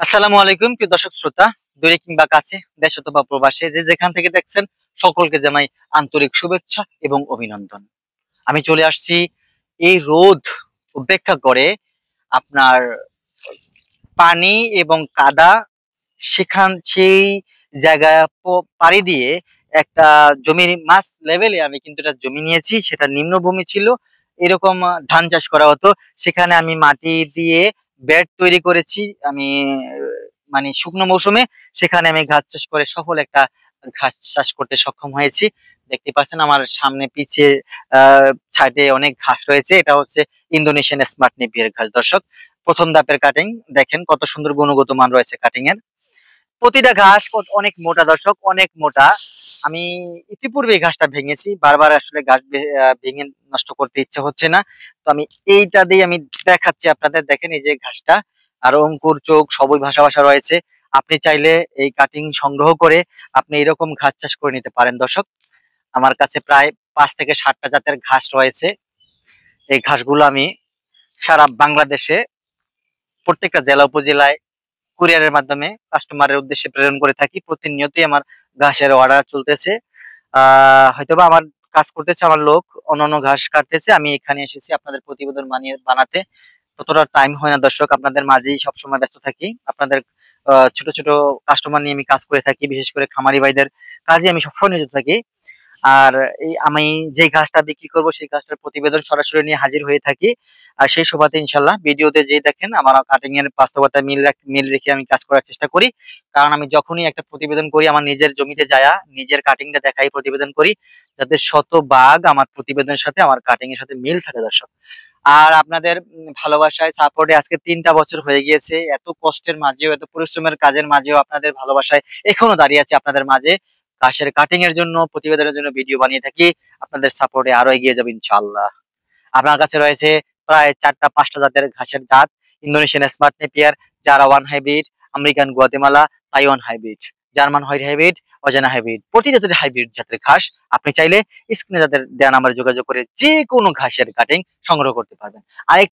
আসসালামু আলাইকুম প্রিয় দর্শক শ্রোতা, দূরে কিংবা কাছে, দেশ অথবা প্রবাসে যে যেখান থেকে দেখছেন সকলকে জানাই আন্তরিক শুভেচ্ছা এবং অভিনন্দন। আমি চলে আসছি এই রোদ উপেক্ষা করে আপনার পানি এবং কাদা সেই জায়গা পাড়ি দিয়ে একটা জমির মাছ লেভেলে আমি কিন্তু একটা জমি নিয়েছি, সেটা নিম্নভূমি ছিল। এরকম ধান চাষ করা হতো। সেখানে আমি মাটি দিয়ে বেড তৈরি করেছি। আমি মানে শুকনো মৌসুমে সেখানে আমি ঘাস চাষ করে সফল একটা ঘাস চাষ করতে সক্ষম হয়েছি। দেখতে পাচ্ছেন আমার সামনে পিছে সাইডে অনেক ঘাস রয়েছে। এটা হচ্ছে ইন্দোনেশিয়ান স্মার্ট নেপিয়ার ঘাস। দর্শক, প্রথম ধাপের কাটিং দেখেন কত সুন্দর গুণগত মান রয়েছে কাটিং এর। প্রতিটা ঘাস অনেক মোটা দর্শক, অনেক মোটা। আমি ইতিপূর্বে এই ঘাসটা ভেঙেছি, বারবার আসলে ঘাস ভেঙে নষ্ট করতে ইচ্ছে হচ্ছে না। তো আমি এইটা দিয়ে আমি দেখাচ্ছি আপনাদের। দেখেন এই যে ঘাসটা, আর অঙ্কুর চোখ সবই ভাসা ভাসা রয়েছে। আপনি চাইলে এই কাটিং সংগ্রহ করে আপনি এরকম ঘাস চাষ করে নিতে পারেন দর্শক। আমার কাছে প্রায় 5 থেকে 7টা জাতের ঘাস রয়েছে। এই ঘাসগুলো আমি সারা বাংলাদেশে প্রত্যেকটা জেলা উপজেলায় কুরিয়ারের মাধ্যমে কাস্টমারের উদ্দেশ্যে প্রেরণ করে থাকি। প্রতিনিয়তই আমার ঘাসের অর্ডার চলতেছে। হয়তোবা আমার কাজ করতেছে আমার লোক, অন্যান্য ঘাস কাটতেছে। আমি এখানে এসেছি আপনাদের প্রতিবেদন বানাতে। ততটা টাইম হয় না দর্শক, আপনাদের মাঝেই সবসময় ব্যস্ত থাকি। আপনাদের ছোট ছোট কাস্টমার নিয়ে আমি কাজ করে থাকি, বিশেষ করে খামারি ভাইদের কাজে আমি সবসময় নিয়োজিত থাকি। আর এই আমি যে ঘাসটা বিক্রি করব সেই ঘাসটার প্রতিবেদন সরাসরি নিয়ে হাজির হয়ে থাকি। আর সেই সুবাদে ইনশাল্লাহ ভিডিওতে যেই দেখেন আমার কাটিং এর বাস্তবতা মিল রেখে আমি কাজ করার চেষ্টা করি। কারণ আমি যখনই একটা প্রতিবেদন করি আমার নিজের জমিতে যায়া নিজের কাটিংটা দেখাই প্রতিবেদন করি, যাতে শতভাগ আমার প্রতিবেদনের সাথে আমার কাটিং এর সাথে মিল থাকে দর্শক। আর আপনাদের ভালোবাসায় সাপোর্টে আজকে 3টা বছর হয়ে গিয়েছে। এত কষ্টের মাঝেও, এত পরিশ্রমের কাজের মাঝেও আপনাদের ভালোবাসায় এখনো দাঁড়িয়ে আছে আপনাদের মাঝে। ঘাসের কাটিং এর জন্য, প্রতিবেদনের জন্য ভিডিও বানিয়ে থাকি। আপনাদের সাপোর্টে আরো এগিয়ে যাবে ইনশাআল্লাহ। আপনার কাছে রয়েছে প্রায় 4টা 5টা জাতের ঘাসের জাত। ইন্দোনেশিয়ান স্মার্ট নেপিয়ার, জারা one hybrid, American Guatemala, Taiwan hybrid, German white hybrid, অজানা হাইব্রিড, প্রতি জাতের হাইব্রিড জাতের ঘাস আপনি চাইলে স্ক্রিনে যাদের দেওয়া নাম্বারে যোগাযোগ করে যে কোনো ঘাসের কাটিং সংগ্রহ করতে পারবেন। আরেক